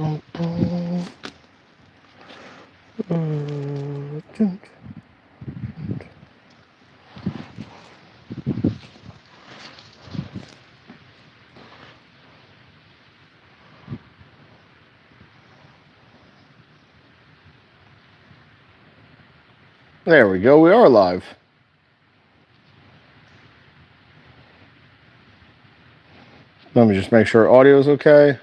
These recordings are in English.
There we go, we are live. Let me just make sure audio is okay.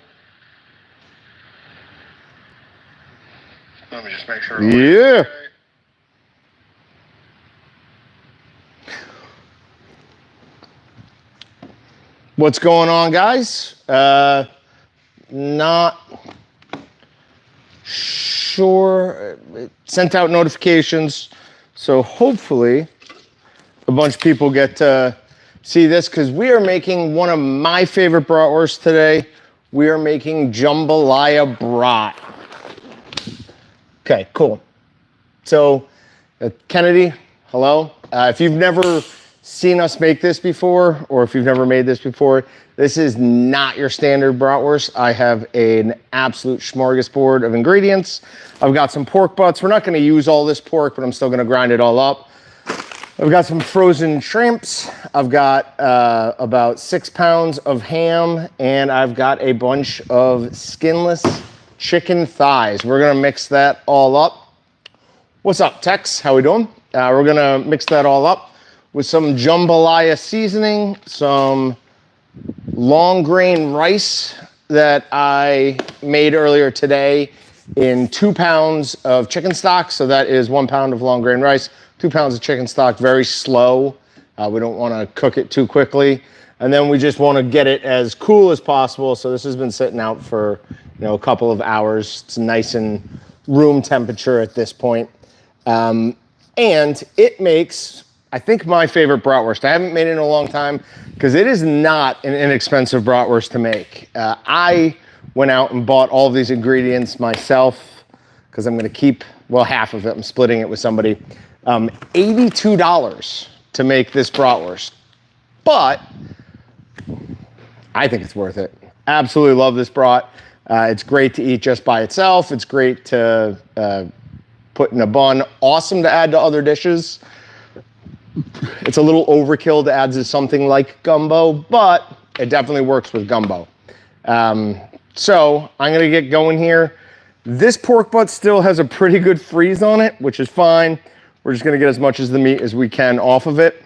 Let me just make sure. Yeah. Okay. What's going on, guys? Not sure. It sent out notifications, so hopefully a bunch of people get to see this because we are making one of my favorite bratwursts today. We are making Jambalaya Brat. Okay, cool. So, Kennedy, hello. If you've never seen us make this before, or if you've never made this before, this is not your standard bratwurst. I have an absolute smorgasbord of ingredients. I've got some pork butts. We're not gonna use all this pork, but I'm still gonna grind it all up. I've got some frozen shrimps. I've got about 6 pounds of ham, and I've got a bunch of skinless chicken thighs. We're gonna mix that all up. What's up, Tex? How we doing? We're gonna mix that all up with some jambalaya seasoning, some long grain rice that I made earlier today in 2 pounds of chicken stock. So that is 1 pound of long grain rice, 2 pounds of chicken stock, very slow. We don't want to cook it too quickly. And then we just want to get it as cool as possible. So this has been sitting out for, a couple of hours. It's nice and room temperature at this point. And it makes, I think, my favorite bratwurst. I haven't made it in a long time because it is not an inexpensive bratwurst to make. I went out and bought all of these ingredients myself because I'm going to keep, well, half of it. I'm splitting it with somebody. $82 to make this bratwurst, but I think it's worth it. Absolutely love this brat. It's great to eat just by itself. It's great to put in a bun. Awesome to add to other dishes. It's a little overkill to add to something like gumbo, but it definitely works with gumbo. So I'm gonna get going here. This pork butt still has a pretty good freeze on it, which is fine. We're just gonna get as much of the meat as we can off of it.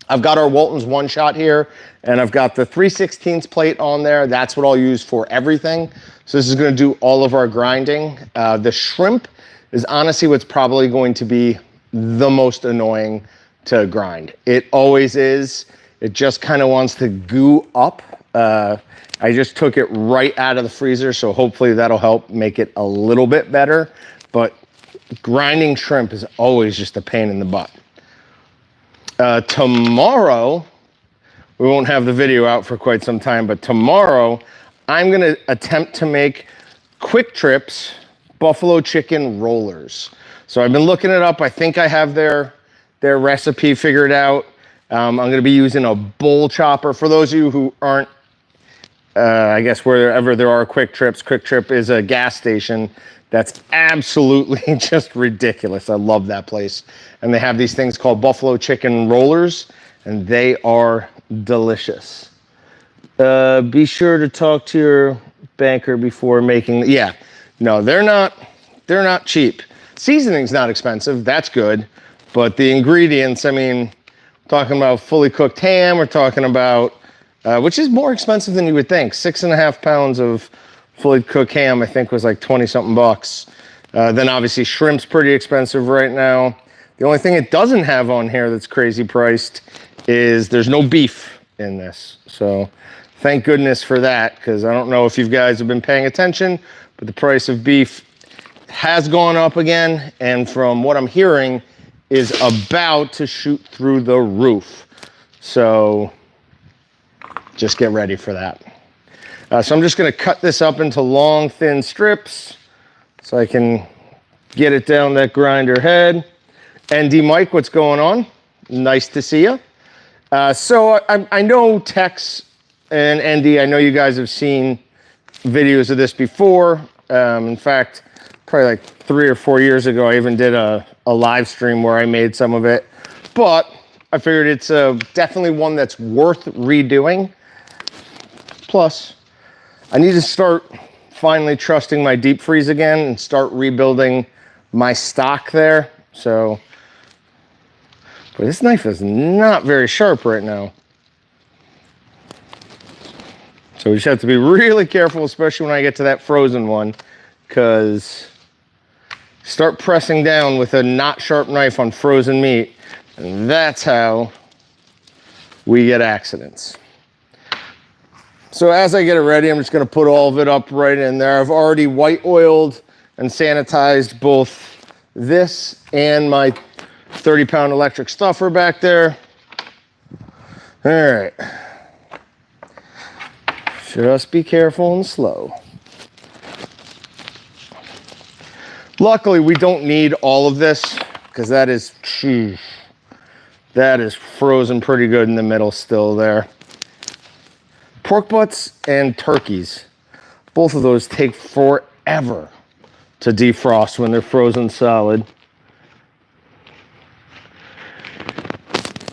I've got our Waltons one shot here, and I've got the 3/16 plate on there. That's what I'll use for everything. So this is gonna do all of our grinding. The shrimp is honestly what's probably going to be the most annoying to grind. It always is. It just kind of wants to goo up. I just took it right out of the freezer, so hopefully that'll help make it a little bit better. But grinding shrimp is always just a pain in the butt. Tomorrow, we won't have the video out for quite some time, but tomorrow I'm gonna attempt to make Quick Trip's buffalo chicken rollers. So I've been looking it up. I think I have their recipe figured out. I'm gonna be using a bowl chopper. For those of you who aren't, I guess wherever there are Quick Trips, Quick Trip is a gas station that's absolutely just ridiculous. I love that place. And they have these things called buffalo chicken rollers, and they are delicious. Be sure to talk to your banker before making, yeah, no, they're not cheap. Seasoning's not expensive, that's good. But the ingredients, I mean, talking about fully cooked ham, we're talking about, which is more expensive than you would think. 6.5 pounds of fully cooked ham, I think, was like 20 something bucks. Then obviously shrimp's pretty expensive right now. The only thing it doesn't have on here that's crazy priced is there's no beef in this. So thank goodness for that, because I don't know if you guys have been paying attention, but the price of beef has gone up again. And from what I'm hearing, is about to shoot through the roof. So just get ready for that. So I'm just gonna cut this up into long, thin strips so I can get it down that grinder head. ND Mike, what's going on? Nice to see you. So I know Tex and ND, I know you guys have seen videos of this before. In fact, probably like 3 or 4 years ago, I even did a live stream where I made some of it. But I figured it's definitely one that's worth redoing. Plus, I need to start finally trusting my deep freeze again and start rebuilding my stock there. So, but this knife is not very sharp right now. So we just have to be really careful, especially when I get to that frozen one, because start pressing down with a not sharp knife on frozen meat, and that's how we get accidents. So as I get it ready, I'm just gonna put all of it up right in there. I've already white oiled and sanitized both this and my 30-pound electric stuffer back there. All right. Just be careful and slow. Luckily, we don't need all of this because that is frozen pretty good in the middle still there. Pork butts and turkeys, both of those take forever to defrost when they're frozen solid.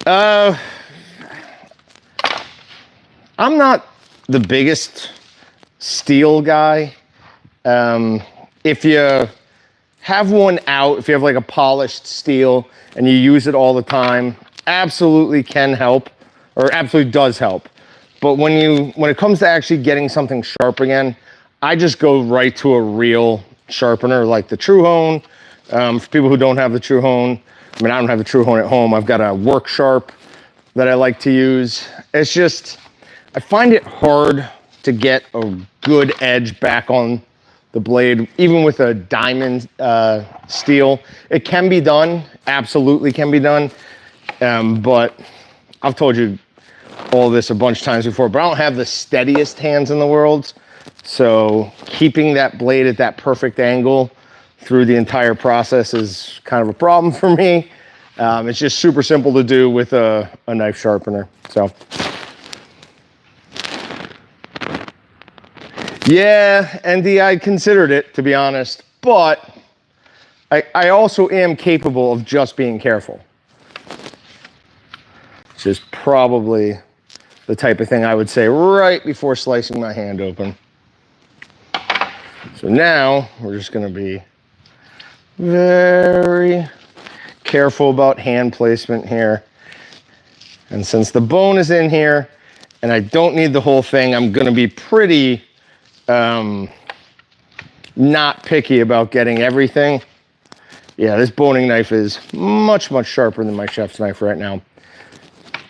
I'm not the biggest steel guy. If you have one out, if you have like a polished steel and you use it all the time, absolutely can help, or absolutely does help. But when it comes to actually getting something sharp again, I just go right to a real sharpener like the True Hone. For people who don't have the True Hone, I mean, I don't have the True Hone at home. I've got a Work Sharp that I like to use. It's just, I find it hard to get a good edge back on the blade, even with a diamond steel. It can be done, absolutely can be done. But I've told you all this a bunch of times before, but I don't have the steadiest hands in the world. So keeping that blade at that perfect angle through the entire process is kind of a problem for me. It's just super simple to do with a knife sharpener. So yeah, ND, I considered it, to be honest, but I also am capable of just being careful. Which is probably the type of thing I would say right before slicing my hand open. So now we're just gonna be very careful about hand placement here. And since the bone is in here and I don't need the whole thing, I'm gonna be pretty not picky about getting everything. Yeah, this boning knife is much, much sharper than my chef's knife right now.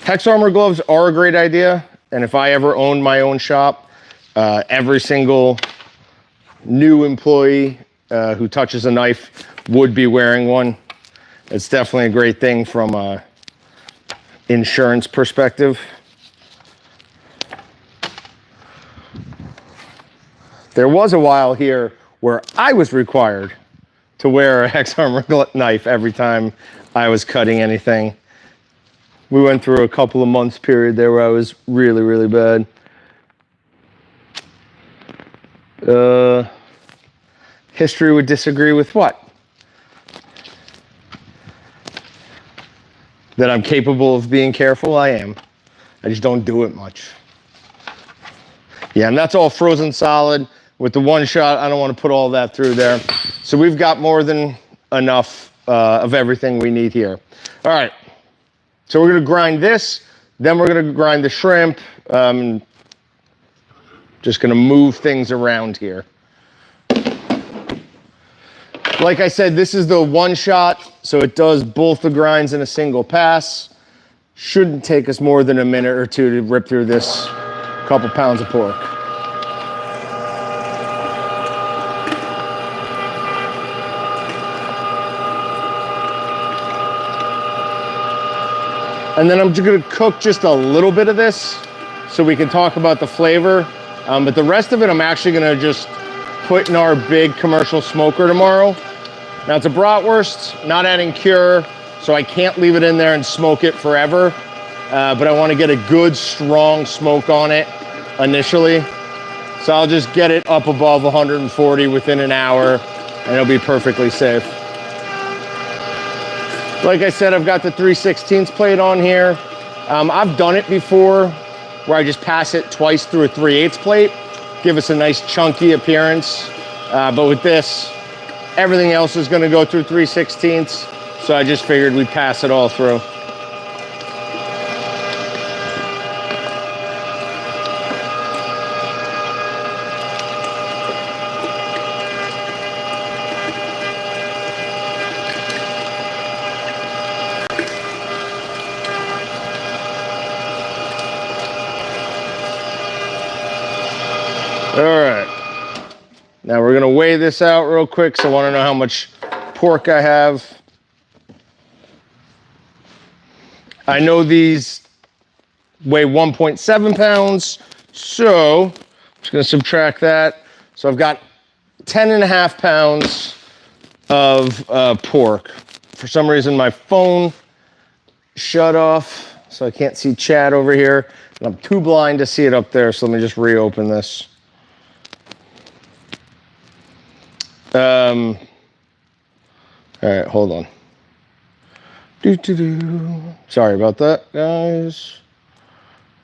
Hex armor gloves are a great idea. And if I ever owned my own shop, every single new employee who touches a knife would be wearing one. It's definitely a great thing from an insurance perspective. There was a while here where I was required to wear a hex armor knife every time I was cutting anything. We went through a couple of months period there where I was really, really bad. History would disagree with what? That I'm capable of being careful? I am. I just don't do it much. Yeah, and that's all frozen solid. With the one shot, I don't want to put all that through there. So we've got more than enough of everything we need here. All right, so we're gonna grind this, then we're gonna grind the shrimp. Just gonna move things around here. Like I said, this is the one shot, so it does both the grinds in a single pass. Shouldn't take us more than a minute or two to rip through this couple pounds of pork. And then I'm just gonna cook just a little bit of this so we can talk about the flavor. But the rest of it, I'm actually gonna just put in our big commercial smoker tomorrow. Now it's a bratwurst, not adding cure, so I can't leave it in there and smoke it forever. But I wanna get a good, strong smoke on it initially. So I'll just get it up above 140 within an hour and it'll be perfectly safe. Like I said, I've got the 3/16 plate on here. I've done it before where I just pass it twice through a 3/8 plate, give us a nice chunky appearance. But with this, everything else is gonna go through 3/16. So I just figured we'd pass it all through. All right, now we're gonna weigh this out real quick, so I wanna know how much pork I have. I know these weigh 1.7 pounds, so I'm just gonna subtract that. So I've got 10.5 pounds of pork. For some reason, my phone shut off, so I can't see chat over here, and I'm too blind to see it up there, so let me just reopen this. All right, hold on. Sorry about that, guys.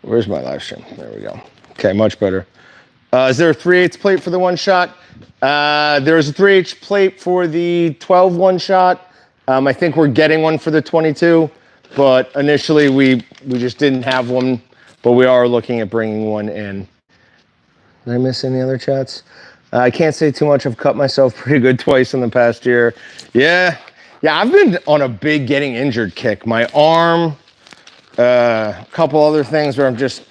Where's my live stream? There we go. Okay, much better. Is there a 3/8 plate for the one shot? There is a 3/8 plate for the 12 one shot. I think we're getting one for the 22, but initially we just didn't have one, but we are looking at bringing one in. Did I miss any other chats? I can't say too much. I've cut myself pretty good twice in the past year. Yeah, I've been on a big getting injured kick. My arm, a couple other things where I'm just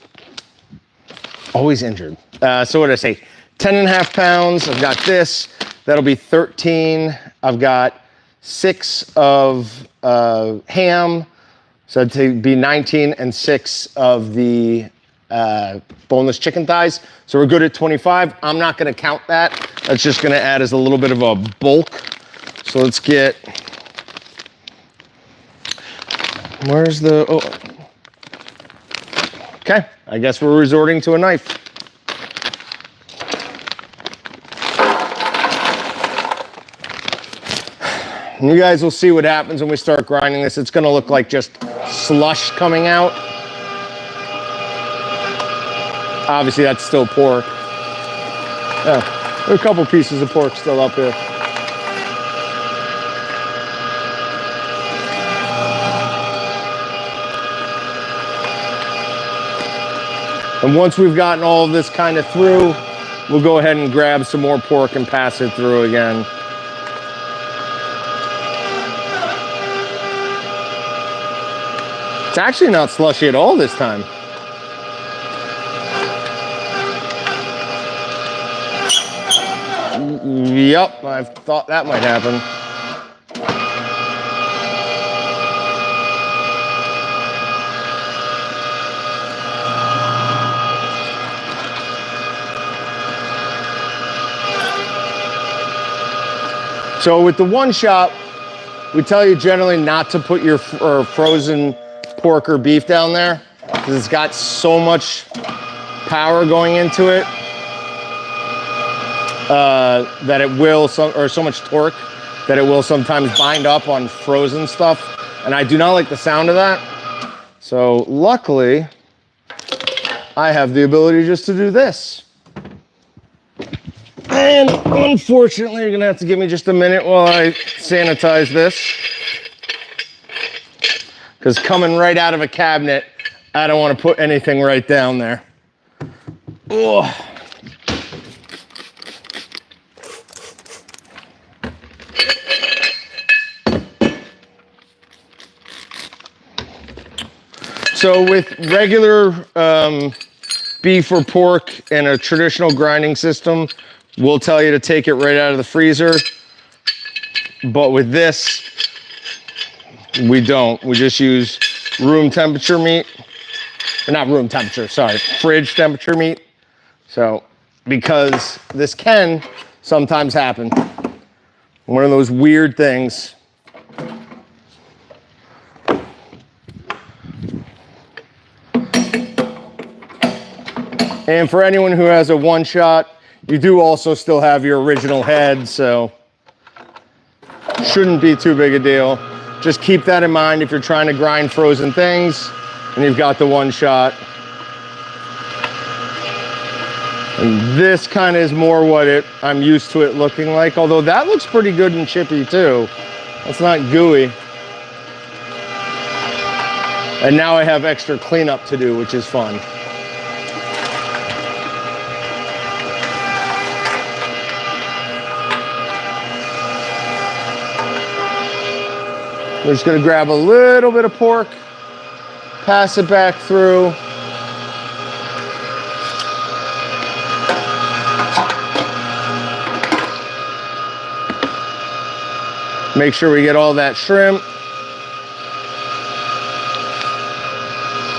always injured. So what did I say? 10.5 pounds. I've got this. That'll be 13. I've got 6 of ham. So it'd be 19 and 6 of the boneless chicken thighs. So we're good at 25. I'm not gonna count that. That's just gonna add as a little bit of a bulk. So let's get, where's the, oh. Okay, I guess we're resorting to a knife. And you guys will see what happens when we start grinding this. It's gonna look like just slush coming out. Obviously that's still pork. Yeah, there are a couple pieces of pork still up here. And once we've gotten all of this kind of through, we'll go ahead and grab some more pork and pass it through again. It's actually not slushy at all this time. Yep, I thought that might happen. So with the one shot, we tell you generally not to put your frozen pork or beef down there because it's got so much power going into it that it will, or so much torque that it will sometimes bind up on frozen stuff. And I do not like the sound of that. So luckily, I have the ability just to do this. And unfortunately, you're gonna have to give me just a minute while I sanitize this. Because coming right out of a cabinet, I don't want to put anything right down there. Ugh. So with regular beef or pork in a traditional grinding system, we'll tell you to take it right out of the freezer. But with this, we don't. We just use room temperature meat. Or not room temperature, sorry, fridge temperature meat. So, because this can sometimes happen. One of those weird things. And for anyone who has a one shot, you do also still have your original head, so shouldn't be too big a deal. Just keep that in mind if you're trying to grind frozen things and you've got the one shot. And this kind of is more what I'm used to it looking like, although that looks pretty good and chippy too. That's not gooey. And now I have extra cleanup to do, which is fun. We're just gonna grab a little bit of pork, pass it back through. Make sure we get all that shrimp.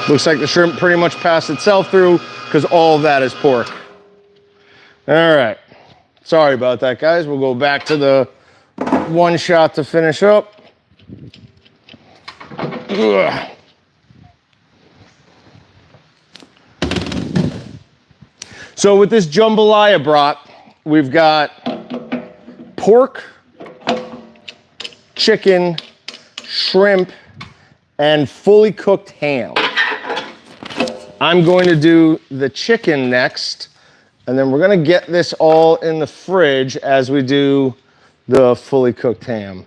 Looks like the shrimp pretty much passed itself through because all of that is pork. All right, sorry about that, guys. We'll go back to the one shot to finish up. Ugh. So with this jambalaya brat, we've got pork, chicken, shrimp, and fully cooked ham. I'm going to do the chicken next, and then we're gonna get this all in the fridge as we do the fully cooked ham.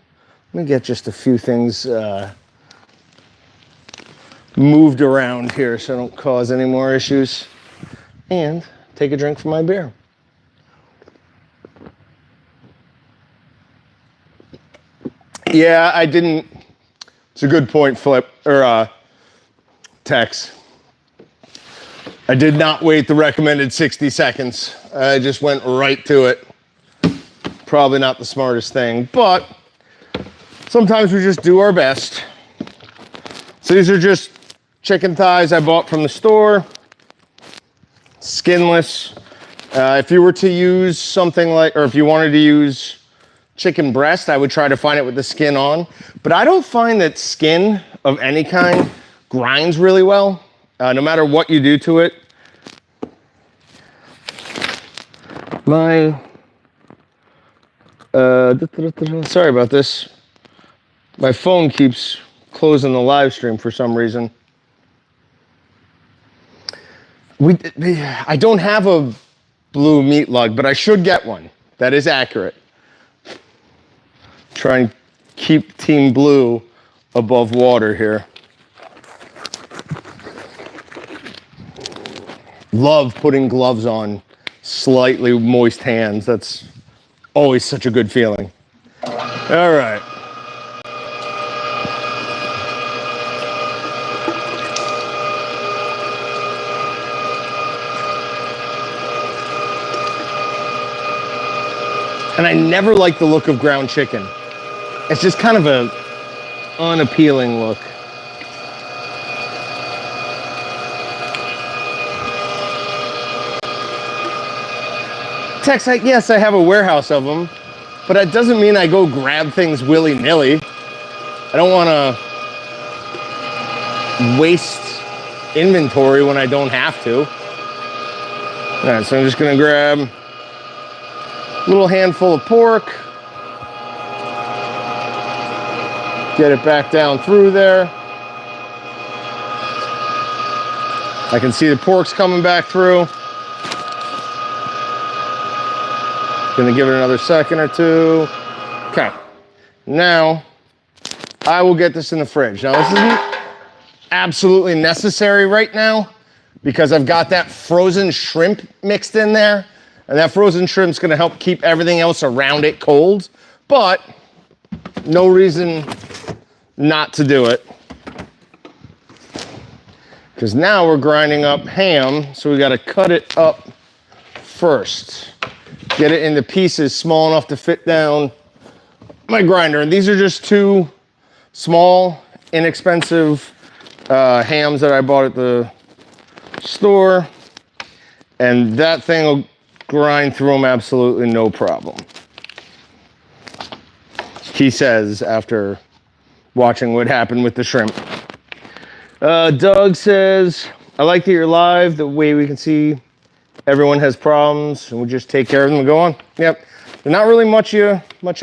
Let me get just a few things moved around here so I don't cause any more issues. And take a drink from my beer. Yeah, I didn't. It's a good point, Flip, or Tex. I did not wait the recommended 60 seconds. I just went right to it. Probably not the smartest thing, but sometimes we just do our best. So these are just chicken thighs I bought from the store, skinless. If you were to use something like, or if you wanted to use chicken breast, I would try to find it with the skin on. But I don't find that skin of any kind grinds really well, no matter what you do to it. Sorry about this. My phone keeps closing the live stream for some reason. I don't have a blue meat lug, but I should get one. That is accurate. Try and keep Team Blue above water here. Love putting gloves on slightly moist hands. That's always such a good feeling. All right. And I never like the look of ground chicken. It's just kind of a unappealing look. Tex, yes, I have a warehouse of them, but that doesn't mean I go grab things willy-nilly. I don't want to waste inventory when I don't have to. All right, so I'm just gonna grab a little handful of pork. Get it back down through there. I can see the pork's coming back through. Gonna give it another second or two. Okay, now I will get this in the fridge. Now this isn't absolutely necessary right now because I've got that frozen shrimp mixed in there, and that frozen shrimp's gonna help keep everything else around it cold, but no reason not to do it. Because now we're grinding up ham, so we gotta cut it up first. Get it into pieces small enough to fit down my grinder. And these are just two small, inexpensive hams that I bought at the store. And that thing will grind through them absolutely no problem. He says after watching what happened with the shrimp. Doug says, I like that you're live, the way we can see everyone has problems and we just take care of them and go on. Yep. There's not really much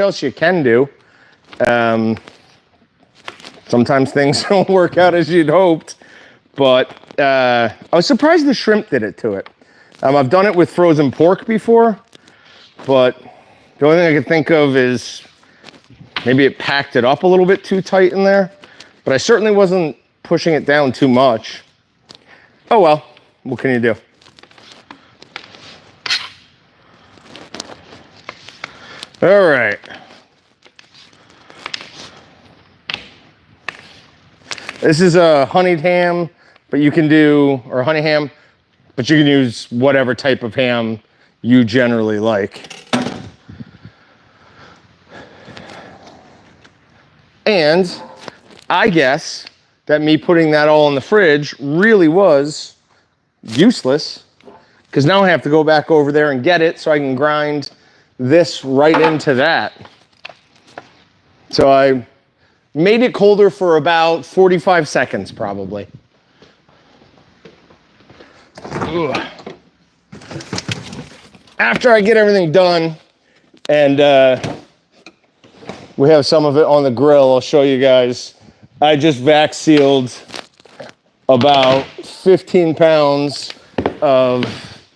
else you can do. Sometimes things don't work out as you'd hoped, but I was surprised the shrimp did it to it. I've done it with frozen pork before, but the only thing I could think of is maybe it packed it up a little bit too tight in there, but I certainly wasn't pushing it down too much. Oh well, what can you do? All right. This is a honeyed ham, but you can do, or honey ham, but you can use whatever type of ham you generally like. And I guess that me putting that all in the fridge really was useless, because now I have to go back over there and get it so I can grind this right into that. So I made it colder for about 45 seconds probably. Ugh. After I get everything done and we have some of it on the grill, I'll show you guys. I just vac sealed about 15 pounds of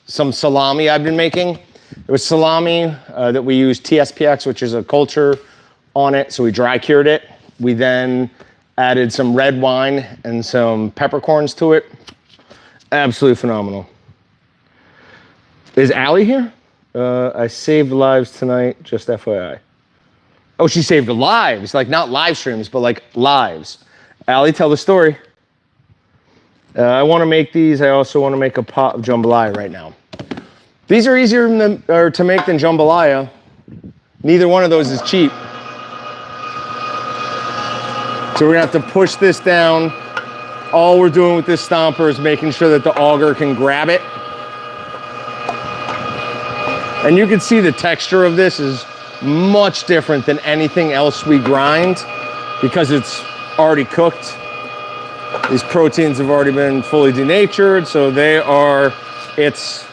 some salami I've been making. It was salami that we used TSPX, which is a culture, on it, so we dry cured it. We then added some red wine and some peppercorns to it. Absolutely phenomenal. Is Allie here? I saved lives tonight, just FYI. Oh, she saved lives, like not live streams, but like lives. Allie, tell the story. I want to make these. I also want to make a pot of jambalaya right now. These are easier to make than jambalaya. Neither one of those is cheap. So we're gonna have to push this down. All we're doing with this stomper is making sure that the auger can grab it. And you can see the texture of this is much different than anything else we grind because it's already cooked. These proteins have already been fully denatured, so it's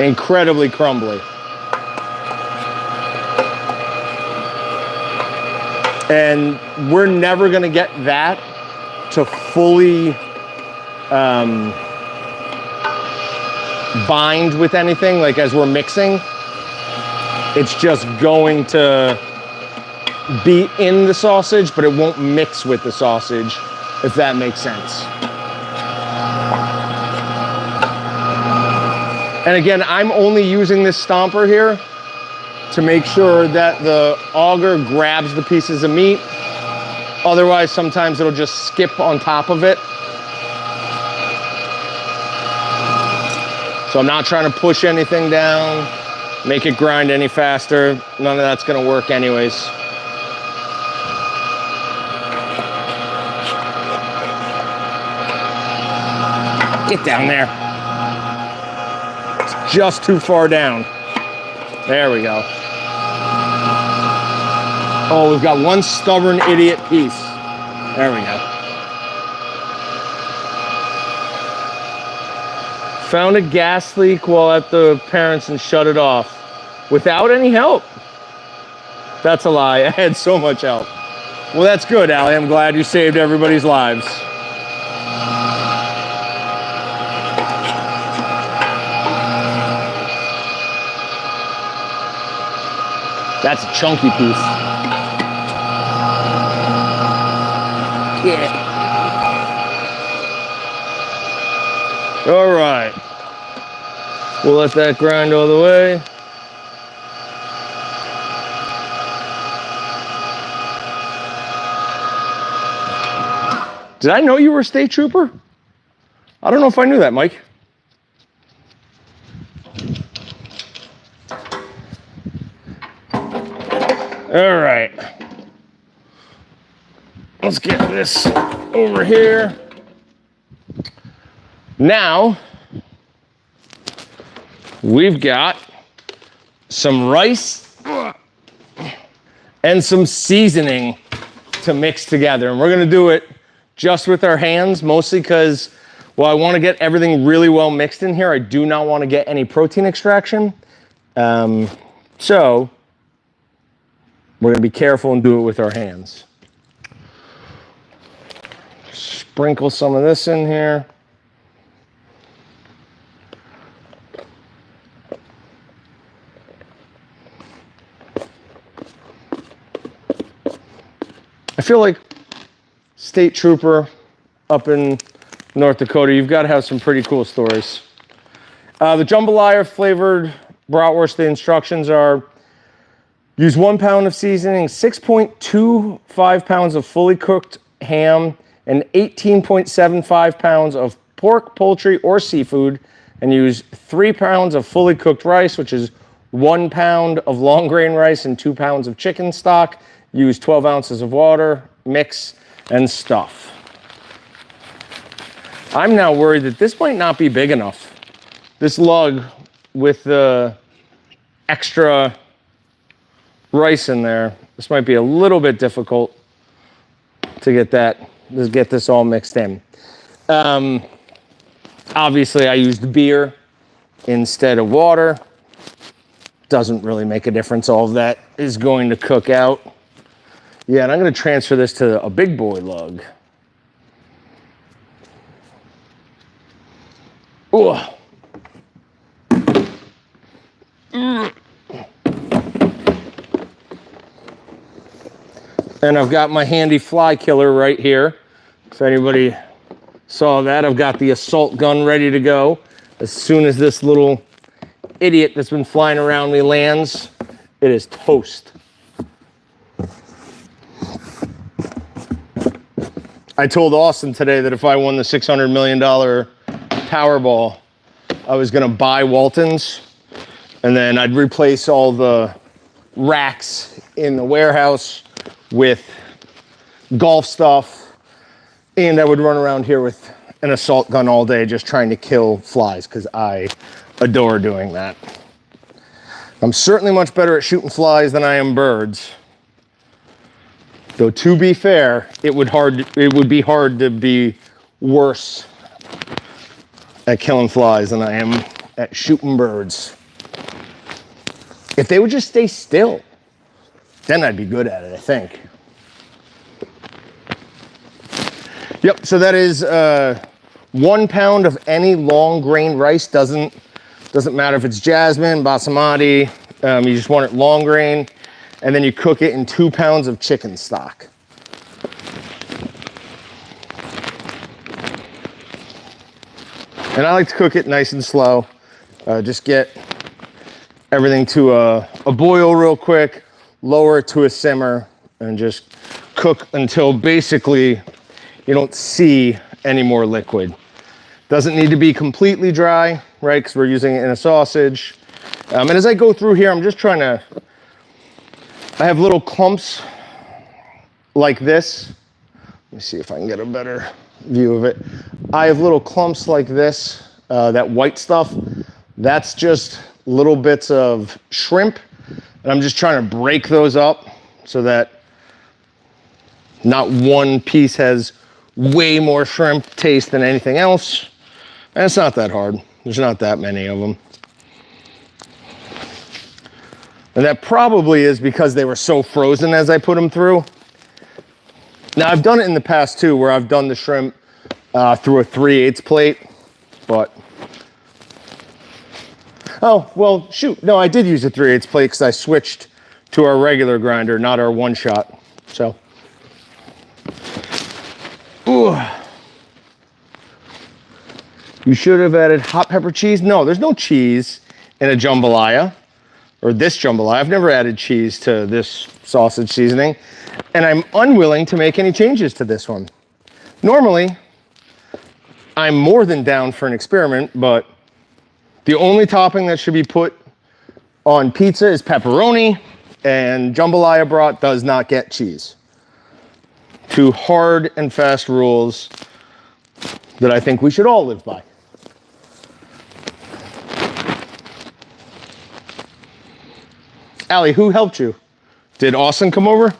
incredibly crumbly. And we're never gonna get that to fully bind with anything, like as we're mixing. It's just going to be in the sausage, but it won't mix with the sausage, if that makes sense. And again, I'm only using this stomper here to make sure that the auger grabs the pieces of meat. Otherwise, sometimes it'll just skip on top of it. So I'm not trying to push anything down, make it grind any faster. None of that's gonna work anyways. Get down there. It's just too far down. There we go. Oh, we've got one stubborn idiot piece. There we go. Found a gas leak while at the parents and shut it off without any help. That's a lie. I had so much help. Well, that's good, Allie. I'm glad you saved everybody's lives. That's a chunky piece. Yeah. All right. We'll let that grind all the way. Did I know you were a state trooper? I don't know if I knew that, Mike. All right. Let's get this over here. Now, we've got some rice and some seasoning to mix together. And we're gonna do it just with our hands, mostly because Well, I want to get everything really well mixed in here. I do not want to get any protein extraction. So we're going to be careful and do it with our hands. Sprinkle some of this in here. I feel like State Trooper up in North Dakota, you've got to have some pretty cool stories. The jambalaya flavored bratwurst, the instructions are: use 1 pound of seasoning, 6.25 pounds of fully cooked ham, and 18.75 pounds of pork, poultry, or seafood, and use 3 pounds of fully cooked rice, which is 1 pound of long grain rice and 2 pounds of chicken stock. Use 12 ounces of water, mix, and stuff. I'm now worried that this might not be big enough. This lug with the extra rice in there, this might be a little bit difficult to get this all mixed in. Obviously I used beer instead of water. Doesn't really make a difference. All of that is going to cook out. Yeah, and I'm going to transfer this to a big boy lug. Ooh. And I've got my handy fly killer right here. If anybody saw that, I've got the assault gun ready to go. As soon as this little idiot that's been flying around me lands, it is toast. I told Austin today that if I won the $600 million Powerball, I was gonna buy Waltons, and then I'd replace all the racks in the warehouse with golf stuff, and I would run around here with an assault gun all day just trying to kill flies, because I adore doing that. I'm certainly much better at shooting flies than I am birds. Though to be fair, it would be hard to be worse at killing flies than I am at shooting birds. If they would just stay still, then I'd be good at it, I think. Yep, so that is 1 pound of any long grain rice. Doesn't matter if it's jasmine, basmati, you just want it long grain. And then you cook it in 2 pounds of chicken stock. And I like to cook it nice and slow. Just get everything to a boil real quick, lower it to a simmer, and just cook until basically you don't see any more liquid. Doesn't need to be completely dry, right? Because we're using it in a sausage. And as I go through here, I'm just trying to, I have little clumps like this. Let me see if I can get a better view of it. I have little clumps like this, that white stuff. That's just little bits of shrimp. And I'm just trying to break those up so that not one piece has way more shrimp taste than anything else. And it's not that hard. There's not that many of them. And that probably is because they were so frozen as I put them through. Now I've done it in the past too, where I've done the shrimp through a 3/8 plate, but, oh, well, shoot. No, I did use a 3/8 plate because I switched to our regular grinder, not our one shot, so. Ooh. You should have added hot pepper cheese. No, there's no cheese in a jambalaya. Or this jambalaya. I've never added cheese to this sausage seasoning, and I'm unwilling to make any changes to this one. Normally, I'm more than down for an experiment, but the only topping that should be put on pizza is pepperoni, and Jambalaya Brat does not get cheese. 2 hard and fast rules that I think we should all live by. Allie, who helped you? Did Austin come over?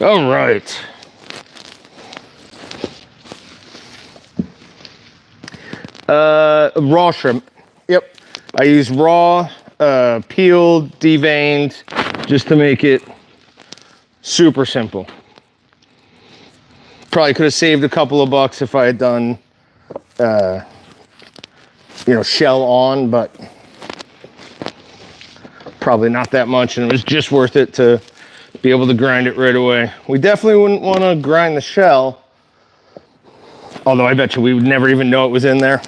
All right. Raw shrimp. Yep. I use raw, peeled, deveined, just to make it super simple. Probably could have saved a couple of bucks if I had done, you know, shell on, but probably not that much, and it was just worth it to be able to grind it right away. We definitely wouldn't want to grind the shell, although I bet you we would never even know it was in there.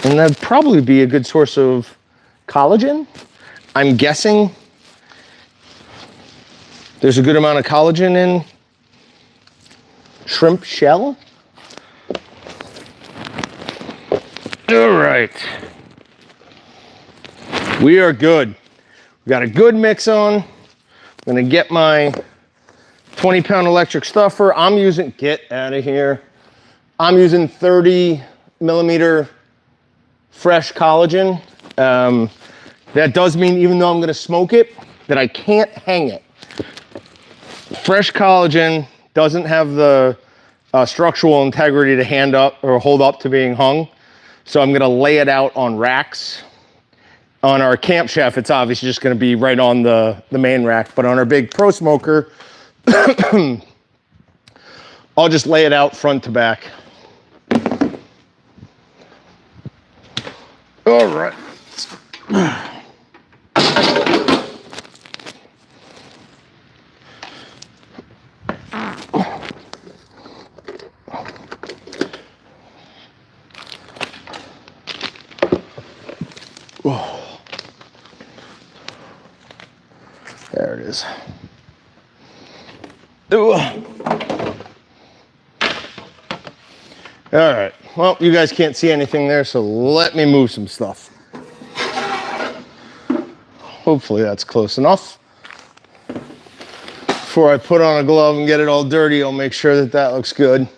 And that'd probably be a good source of collagen. I'm guessing there's a good amount of collagen in shrimp shell. All right. We are good. We got a good mix on. I'm gonna get my 20-pound electric stuffer. I'm using, get out of here. I'm using 30mm fresh collagen. That does mean even though I'm gonna smoke it, that I can't hang it. Fresh collagen doesn't have the structural integrity to hand up or hold up to being hung. So I'm gonna lay it out on racks. On our Camp Chef, it's obviously just gonna be right on the main rack, but on our big Pro Smoker, I'll just lay it out front to back. All right. There it is. Ooh. All right, well, you guys can't see anything there, so let me move some stuff. Hopefully that's close enough. Before I put on a glove and get it all dirty, I'll make sure that that looks good.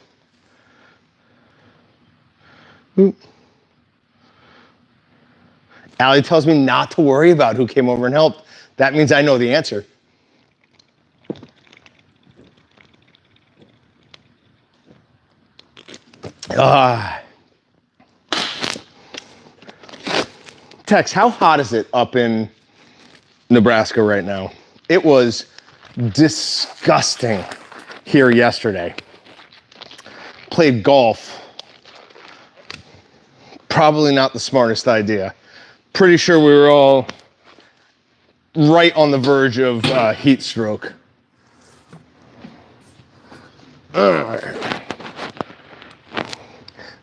Oop. Allie tells me not to worry about who came over and helped. That means I know the answer. Tex, how hot is it up in Nebraska right now? It was disgusting here yesterday. Played golf. Probably not the smartest idea. Pretty sure we were all right on the verge of heat stroke.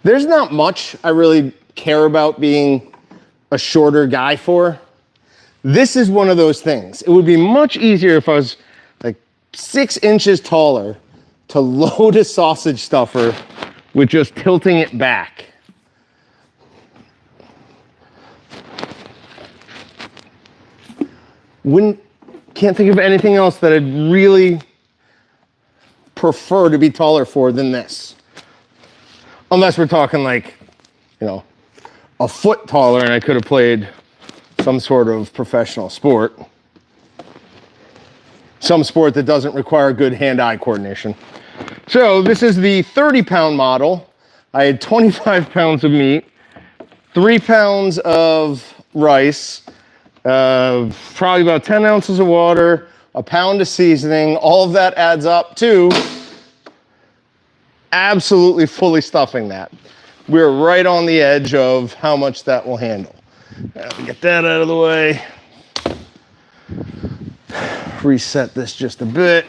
There's not much I really care about being a shorter guy for. This is one of those things. It would be much easier if I was like 6 inches taller to load a sausage stuffer with just tilting it back. Can't think of anything else that I'd really prefer to be taller for than this. Unless we're talking like, you know, a foot taller and I could have played some sort of professional sport. Some sport that doesn't require good hand-eye coordination. So this is the 30-pound model. I had 25 pounds of meat, 3 pounds of rice, probably about 10 ounces of water, a pound of seasoning. All of that adds up to absolutely fully stuffing that. We're right on the edge of how much that will handle. Get that out of the way. Reset this just a bit.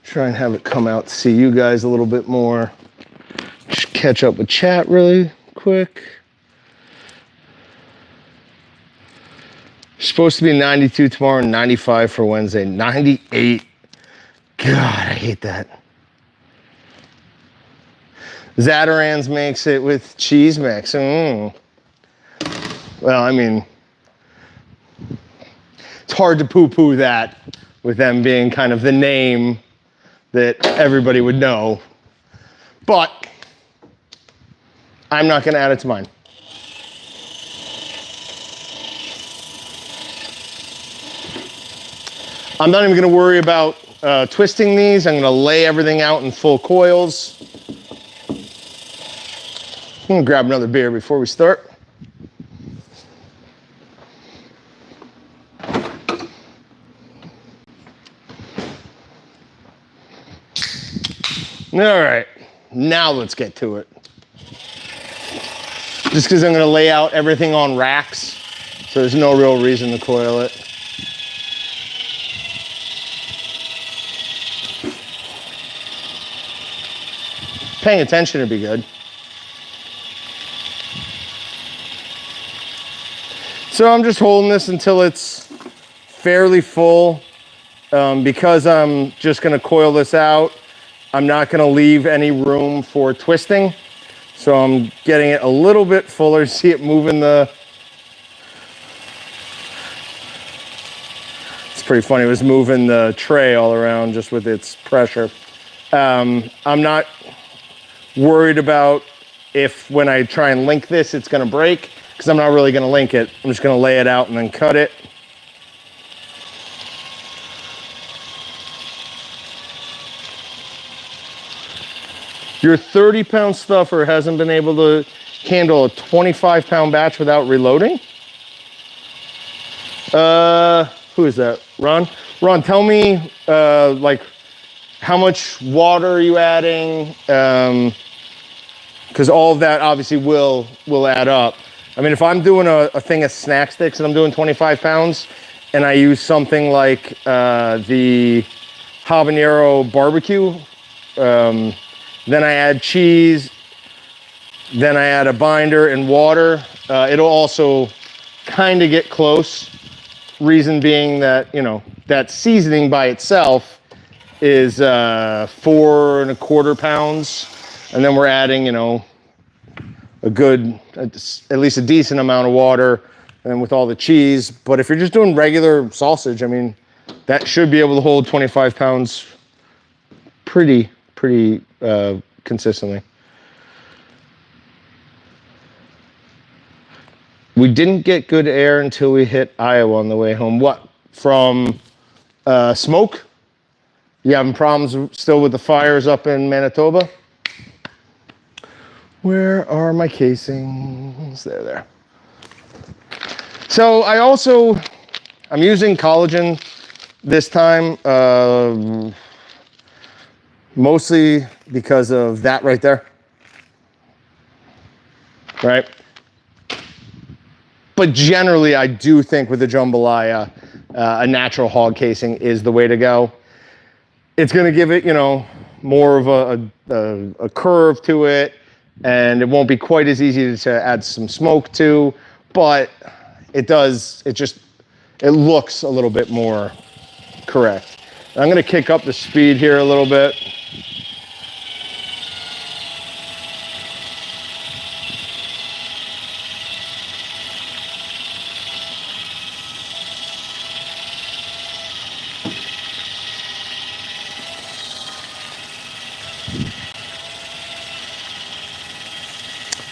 Try and have it come out to see you guys a little bit more. Just catch up with chat really quick. Supposed to be 92 tomorrow and 95 for Wednesday. 98. God, I hate that. Zatarain's makes it with cheese mix. Well, I mean, it's hard to poo-poo that with them being kind of the name that everybody would know. But I'm not going to add it to mine. I'm not even going to worry about twisting these. I'm going to lay everything out in full coils. I'm gonna grab another beer before we start. All right, now let's get to it. Just because I'm gonna lay out everything on racks, so there's no real reason to coil it. Paying attention would be good. So I'm just holding this until it's fairly full. Because I'm just gonna coil this out, I'm not gonna leave any room for twisting. So I'm getting it a little bit fuller. See it moving the... It's pretty funny, it was moving the tray all around just with its pressure. I'm not worried about if when I try and link this, it's gonna break, because I'm not really gonna link it. I'm just gonna lay it out and then cut it. Your 30-pound stuffer hasn't been able to handle a 25-pound batch without reloading? Who is that? Ron? Ron, tell me, like, how much water are you adding? Because all of that obviously will add up. I mean, if I'm doing a thing of snack sticks and I'm doing 25 pounds and I use something like the habanero barbecue, then I add cheese, then I add a binder and water. It'll also kind of get close. Reason being that, you know, that seasoning by itself is 4 1/4 pounds. And then we're adding, you know, a good, at least a decent amount of water and with all the cheese. But if you're just doing regular sausage, I mean, that should be able to hold 25 pounds pretty consistently. We didn't get good air until we hit Iowa on the way home. What? From smoke? You having problems still with the fires up in Manitoba? Where are my casings? There. So I'm using collagen this time. Mostly because of that right there, right? But generally, I do think with the jambalaya, a natural hog casing is the way to go. It's gonna give it, you know, more of a curve to it, and it won't be quite as easy to add some smoke to, but it looks a little bit more correct. I'm gonna kick up the speed here a little bit.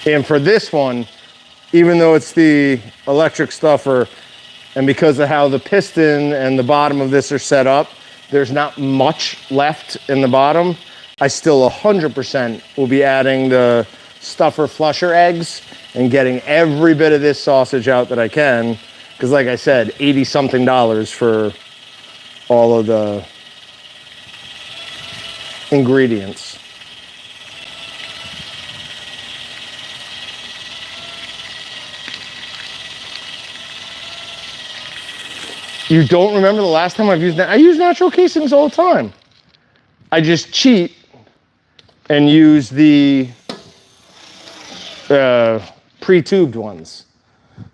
And for this one, even though it's the electric stuffer, and because of how the piston and the bottom of this are set up, there's not much left in the bottom. I still 100% will be adding the stuffer flusher eggs and getting every bit of this sausage out that I can. Because like I said, $80-something for all of the ingredients. You don't remember the last time I've used that? I use natural casings all the time. I just cheat and use the pre-tubed ones.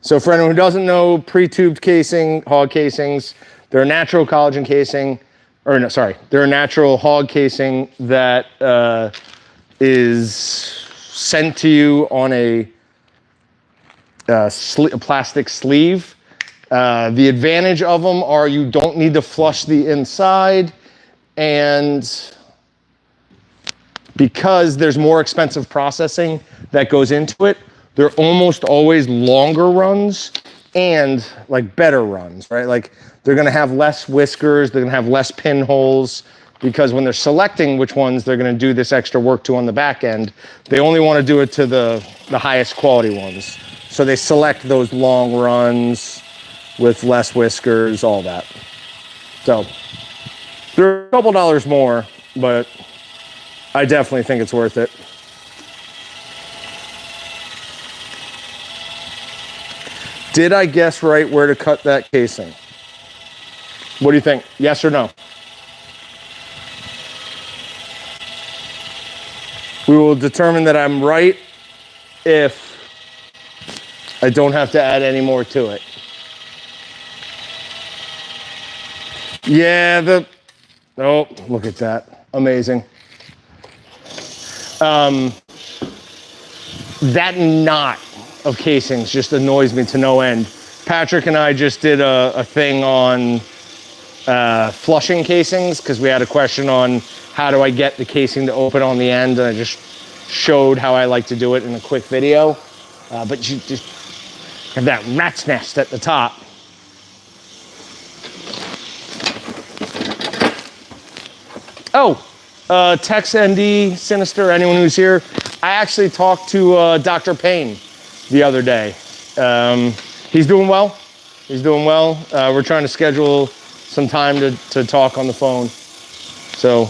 So for anyone who doesn't know, pre-tubed casing, hog casings, they're a natural collagen casing, or no, sorry, they're a natural hog casing that is sent to you on a plastic sleeve. The advantage of them are you don't need to flush the inside, and because there's more expensive processing that goes into it, they're almost always longer runs and like better runs, right? Like they're gonna have less whiskers, they're gonna have less pinholes, because when they're selecting which ones they're gonna do this extra work to on the back end, they only wanna do it to the highest quality ones. So they select those long runs with less whiskers, all that. So they're a couple dollars more, but I definitely think it's worth it. Did I guess right where to cut that casing? What do you think? Yes or no? We will determine that I'm right if I don't have to add any more to it. Yeah, oh, look at that. Amazing. That knot of casings just annoys me to no end. Patrick and I just did a thing on flushing casings because we had a question on how do I get the casing to open on the end, and I just showed how I like to do it in a quick video. But you just have that rat's nest at the top. Oh, Tex ND, Sinister, anyone who's here. I actually talked to Dr. Payne the other day. He's doing well. He's doing well. We're trying to schedule some time to talk on the phone. So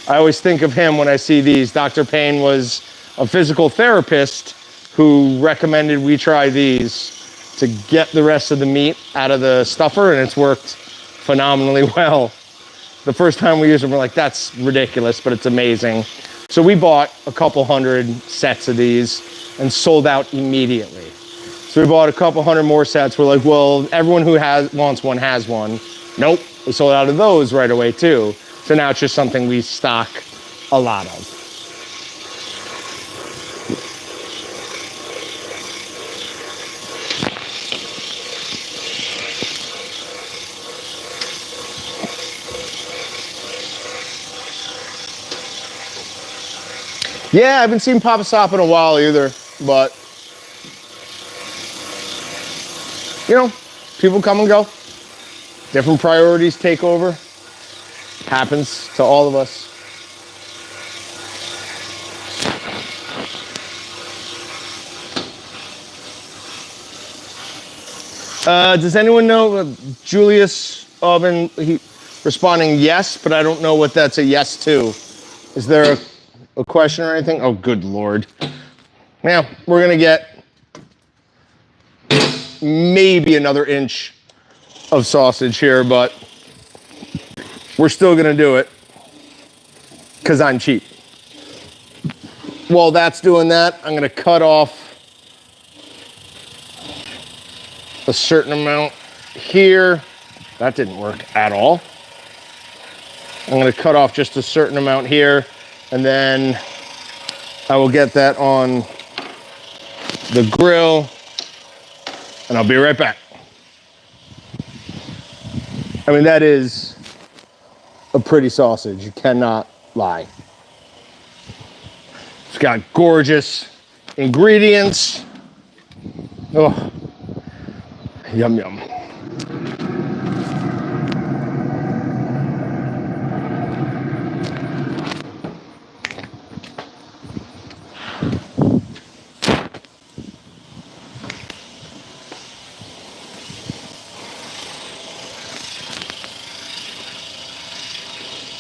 I always think of him when I see these. Dr. Payne was a physical therapist who recommended we try these to get the rest of the meat out of the stuffer, and it's worked phenomenally well. The first time we used them, we're like, that's ridiculous, but it's amazing. So we bought a couple hundred sets of these and sold out immediately. So we bought a couple hundred more sets. We're like, well, everyone who wants one has one. Nope, we sold out of those right away too. So now it's just something we stock a lot of. Yeah, I haven't seen Papa Sop in a while either, but you know, people come and go. Different priorities take over. Happens to all of us. Does anyone know Julius Oven? He responding yes, but I don't know what that's a yes to. Is there a question or anything? Oh, good Lord. Now, we're gonna get maybe another inch of sausage here, but we're still gonna do it because I'm cheap. While that's doing that, I'm gonna cut off a certain amount here. That didn't work at all. I'm gonna cut off just a certain amount here, and then I will get that on the grill, and I'll be right back. I mean, that is a pretty sausage, you cannot lie. It's got gorgeous ingredients. Oh, yum, yum.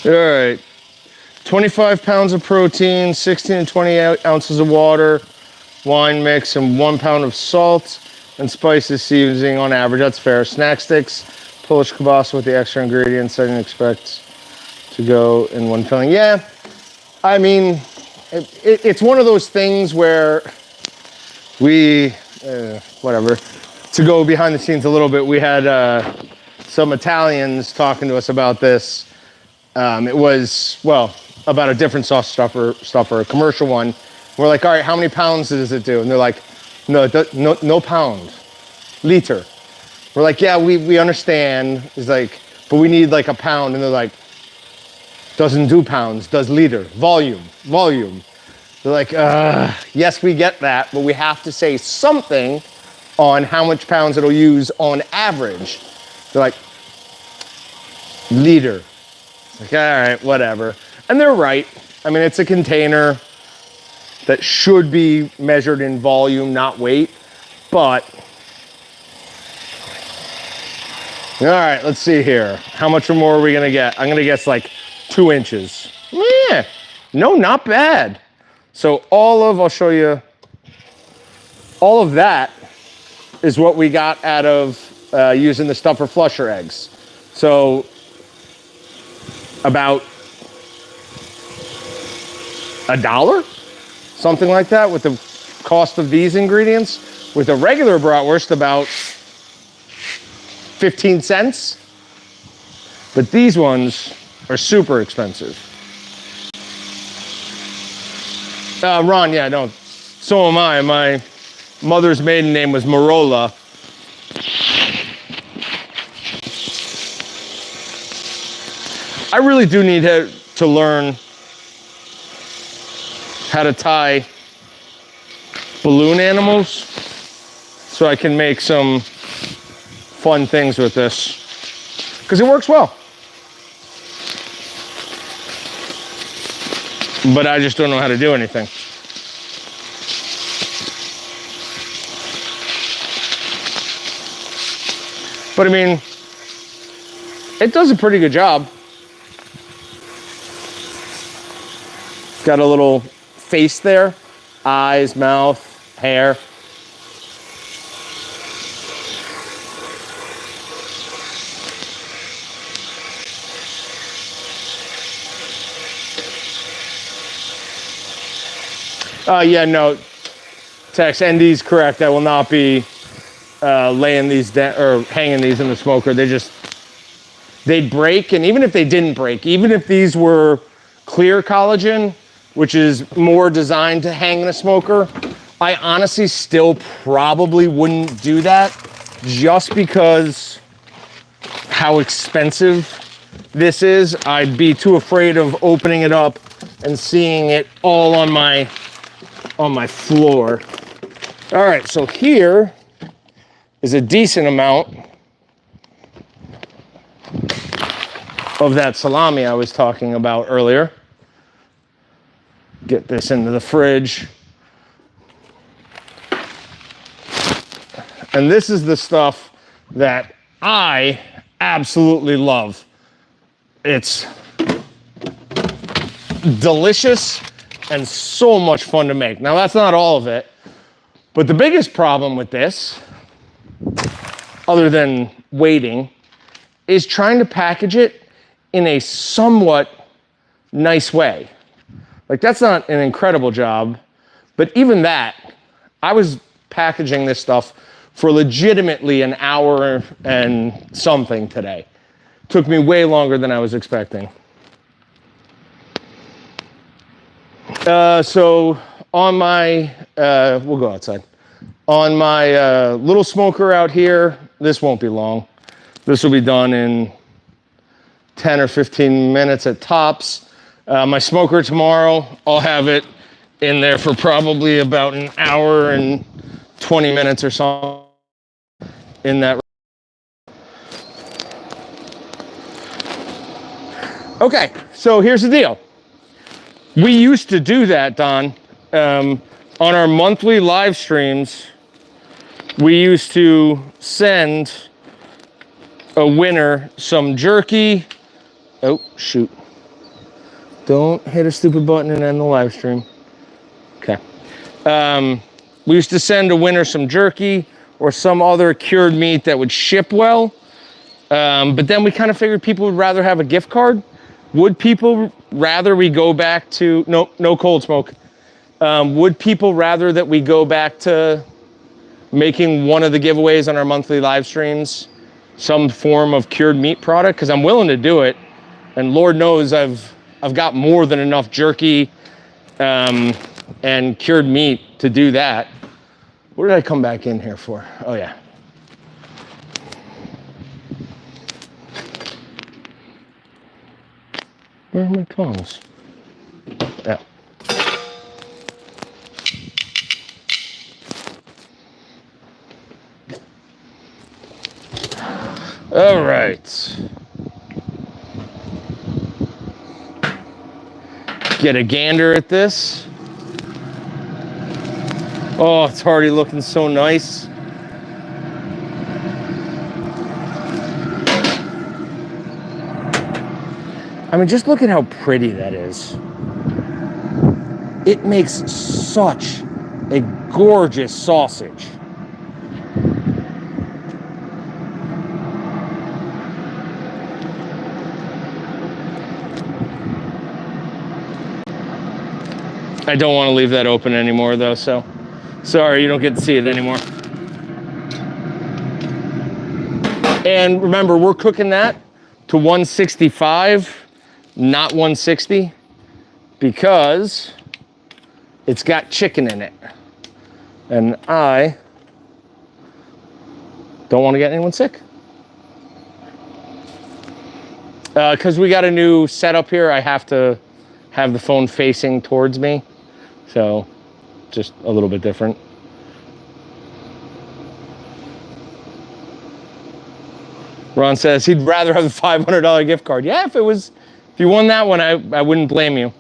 All right, 25 pounds of protein, 16 to 20 ounces of water, wine mix, and 1 pound of salt and spices seasoning on average. That's fair. Snack sticks, Polish kielbasa with the extra ingredients I didn't expect to go in one filling. Yeah, I mean, it's one of those things where we, whatever, to go behind the scenes a little bit, we had some Italians talking to us about this. It was, well, about a different sauce stuffer, a commercial one. We're like, all right, how many pounds does it do? And they're like, no pound, liter. We're like, yeah, we understand. It's like, but we need like a pound. And they're like, doesn't do pounds, does liter, volume. They're like, yes, we get that, but we have to say something on how much pounds it'll use on average. They're like, liter. Like, all right, whatever. And they're right. I mean, it's a container that should be measured in volume, not weight, but all right, let's see here. How much more are we gonna get? I'm gonna guess like 2 inches. Yeah, no, not bad. So I'll show you, all of that is what we got out of using the stuffer flusher eggs. So about $1, something like that, with the cost of these ingredients. With a regular bratwurst, about 15 cents. But these ones are super expensive. Ron, yeah, no, so am I. My mother's maiden name was Marola. I really do need to learn how to tie balloon animals so I can make some fun things with this, because it works well. But I just don't know how to do anything. But I mean, it does a pretty good job. Got a little face there, eyes, mouth, hair. Yeah, no, Tex, ND's correct. I will not be laying these down or hanging these in the smoker. They'd break, and even if they didn't break, even if these were clear collagen, which is more designed to hang in a smoker, I honestly still probably wouldn't do that, just because how expensive this is. I'd be too afraid of opening it up and seeing it all on my floor. All right, so here is a decent amount of that salami I was talking about earlier. Get this into the fridge. And this is the stuff that I absolutely love. It's delicious and so much fun to make. Now, that's not all of it, but the biggest problem with this, other than waiting, is trying to package it in a somewhat nice way. Like, that's not an incredible job, but even that, I was packaging this stuff for legitimately an hour and something today. Took me way longer than I was expecting. So on my, we'll go outside. On my little smoker out here, this won't be long. This will be done in 10 or 15 minutes at tops. My smoker tomorrow, I'll have it in there for probably about an hour and 20 minutes or so in that. Okay, so here's the deal. We used to do that, Don. On our monthly live streams, we used to send a winner some jerky. Oh, shoot. Don't hit a stupid button and end the live stream. Okay. We used to send a winner some jerky or some other cured meat that would ship well. But then we kind of figured people would rather have a gift card. Would people rather we go back to, no cold smoke. Would people rather that we go back to making one of the giveaways on our monthly live streams some form of cured meat product? Because I'm willing to do it. And Lord knows I've got more than enough jerky and cured meat to do that. What did I come back in here for? Oh, yeah. Where are my tongs? Yeah. All right. Get a gander at this. Oh, it's already looking so nice. I mean, just look at how pretty that is. It makes such a gorgeous sausage. I don't want to leave that open anymore though, so sorry, you don't get to see it anymore. And remember, we're cooking that to 165, not 160, because it's got chicken in it. And I don't want to get anyone sick. Because we got a new setup here, I have to have the phone facing towards me. So just a little bit different. Ron says he'd rather have the $500 gift card. Yeah, if you won that one, I wouldn't blame you.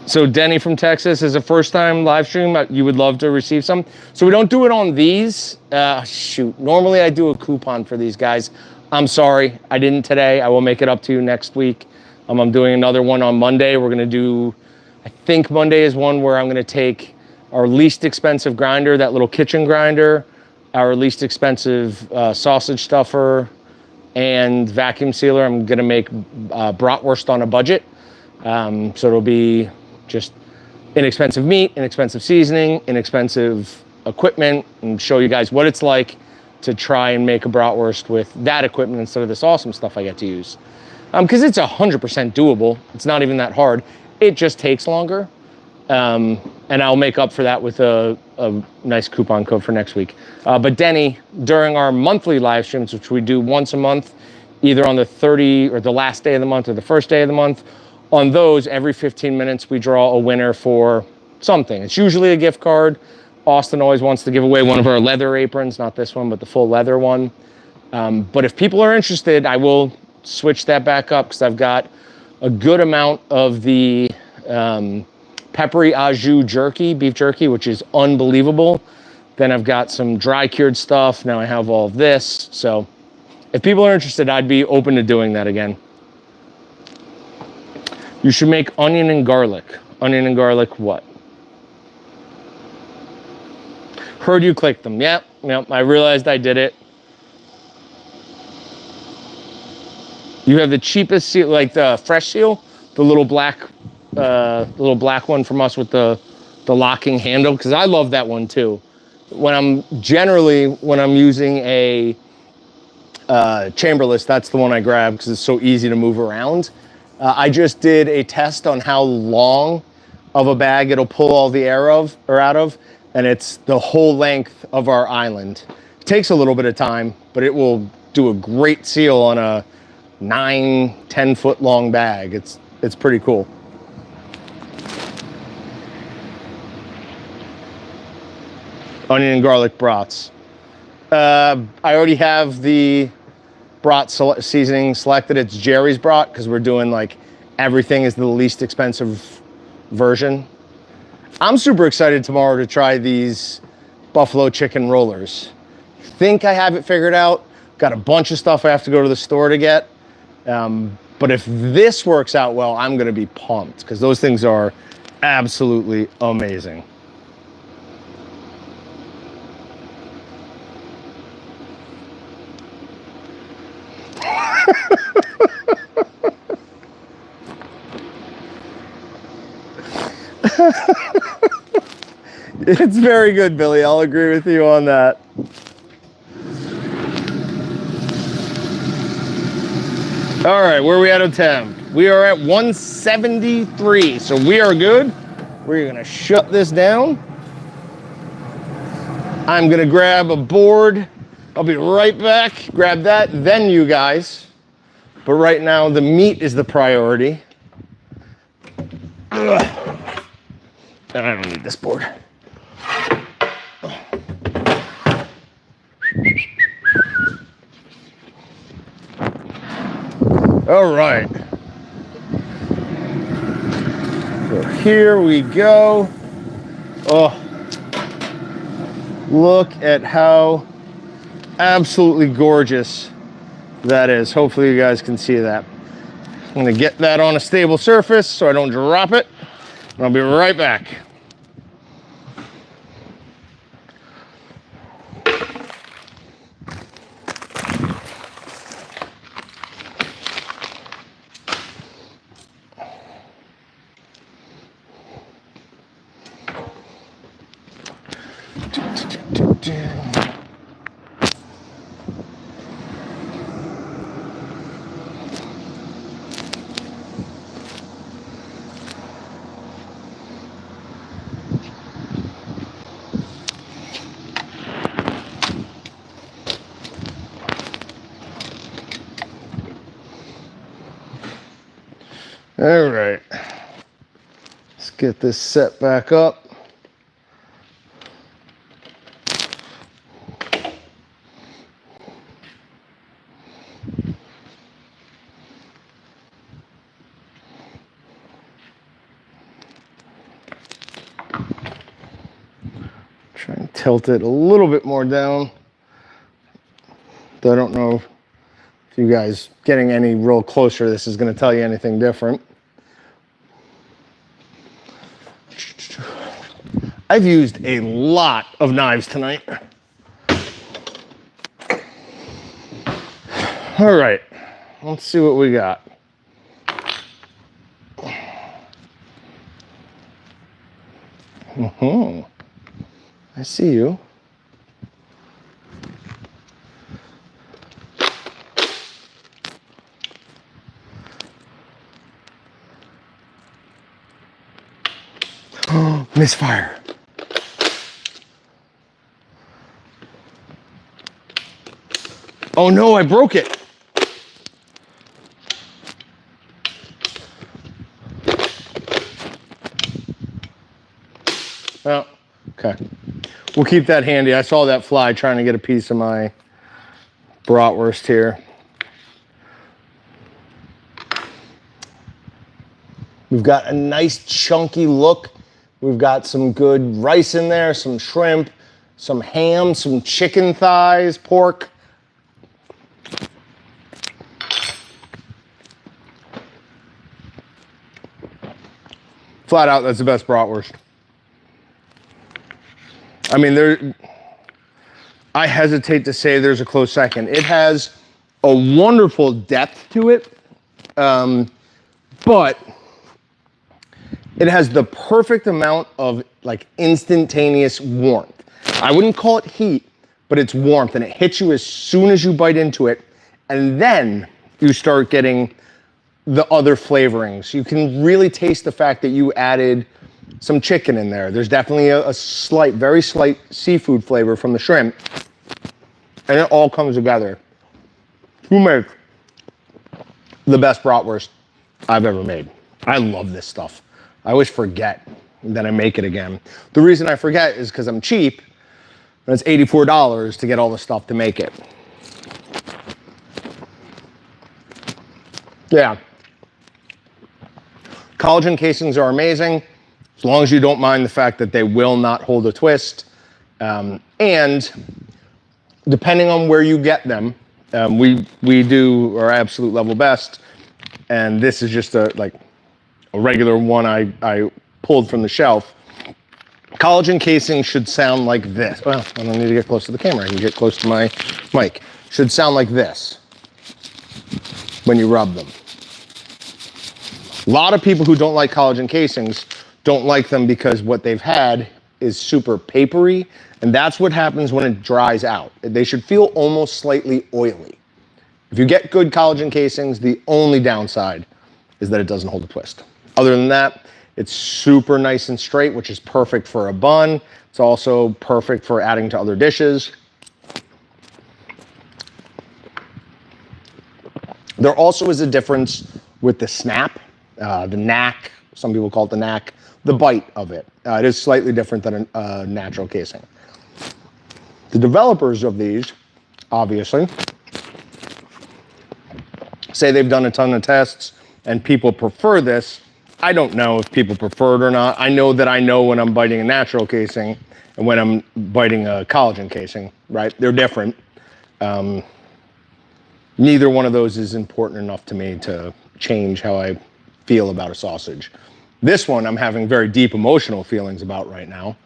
So Denny from Texas is a first time live stream. You would love to receive some. So we don't do it on these. Shoot, normally I do a coupon for these guys. I'm sorry, I didn't today. I will make it up to you next week. I'm doing another one on Monday. We're gonna do, I think Monday is one where I'm gonna take our least expensive grinder, that little kitchen grinder, our least expensive sausage stuffer, and vacuum sealer. I'm gonna make bratwurst on a budget. So it'll be just inexpensive meat, inexpensive seasoning, inexpensive equipment, and show you guys what it's like to try and make a bratwurst with that equipment instead of this awesome stuff I get to use. Because it's 100% doable. It's not even that hard. It just takes longer. And I'll make up for that with a nice coupon code for next week. But Denny, during our monthly live streams, which we do once a month, either on the 30 or the last day of the month or the first day of the month, on those, every 15 minutes, we draw a winner for something. It's usually a gift card. Austin always wants to give away one of our leather aprons, not this one, but the full leather one. But if people are interested, I will switch that back up because I've got a good amount of the peppery au jus jerky, beef jerky, which is unbelievable. Then I've got some dry cured stuff. Now I have all of this. So if people are interested, I'd be open to doing that again. You should make onion and garlic. Onion and garlic what? Heard you click them. Yep, I realized I did it. You have the cheapest seal, like the fresh seal, the little black one from us with the locking handle, because I love that one too. When I'm using a chamberless, that's the one I grab because it's so easy to move around. I just did a test on how long of a bag it'll pull all the air out of, and it's the whole length of our island. It takes a little bit of time, but it will do a great seal on a 9-10 foot long bag. It's pretty cool. Onion and garlic brats. I already have the brat seasoning selected. It's Jerry's brat because we're doing like everything is the least expensive version. I'm super excited tomorrow to try these buffalo chicken rollers. Think I have it figured out. Got a bunch of stuff I have to go to the store to get. But if this works out well, I'm gonna be pumped because those things are absolutely amazing. It's very good, Billy. I'll agree with you on that. All right, where are we at on temp? We are at 173, so we are good. We're gonna shut this down. I'm gonna grab a board. I'll be right back. Grab that, then you guys. But right now, the meat is the priority. Ugh. And I don't need this board. All right. So here we go. Oh, look at how absolutely gorgeous that is. Hopefully you guys can see that. I'm gonna get that on a stable surface so I don't drop it. And I'll be right back. All right, let's get this set back up. Try and tilt it a little bit more down. Though I don't know if you guys getting any real closer, this is going to tell you anything different. I've used a lot of knives tonight. All right, let's see what we got. I see you. Misfire. Oh no, I broke it. Well, okay. We'll keep that handy. I saw that fly trying to get a piece of my bratwurst here. We've got a nice chunky look. We've got some good rice in there, some shrimp, some ham, some chicken thighs, pork. Flat out, that's the best bratwurst. I mean, I hesitate to say there's a close second. It has a wonderful depth to it, but it has the perfect amount of like instantaneous warmth. I wouldn't call it heat, but it's warmth, and it hits you as soon as you bite into it, and then you start getting the other flavorings. You can really taste the fact that you added some chicken in there. There's definitely a slight, very slight seafood flavor from the shrimp, and it all comes together to make the best bratwurst I've ever made. I love this stuff. I always forget that I make it again. The reason I forget is because I'm cheap, and it's $84 to get all the stuff to make it. Yeah. Collagen casings are amazing, as long as you don't mind the fact that they will not hold a twist. And depending on where you get them, we do our absolute level best. And this is just a regular one I pulled from the shelf. Collagen casing should sound like this. Well, I don't need to get close to the camera. I can get close to my mic. Should sound like this when you rub them. A lot of people who don't like collagen casings don't like them because what they've had is super papery, and that's what happens when it dries out. They should feel almost slightly oily. If you get good collagen casings, the only downside is that it doesn't hold a twist. Other than that, it's super nice and straight, which is perfect for a bun. It's also perfect for adding to other dishes. There also is a difference with the snap, the knack, some people call it the knack, the bite of it. It is slightly different than a natural casing. say say they've done a ton of tests and people prefer this. I don't know if people prefer it or not. I know that I know when I'm biting a natural casing and when I'm biting a collagen casing, right? They're different. Neither one of those is important enough to me to change how I feel about a sausage. This one I'm having very deep emotional feelings about right now.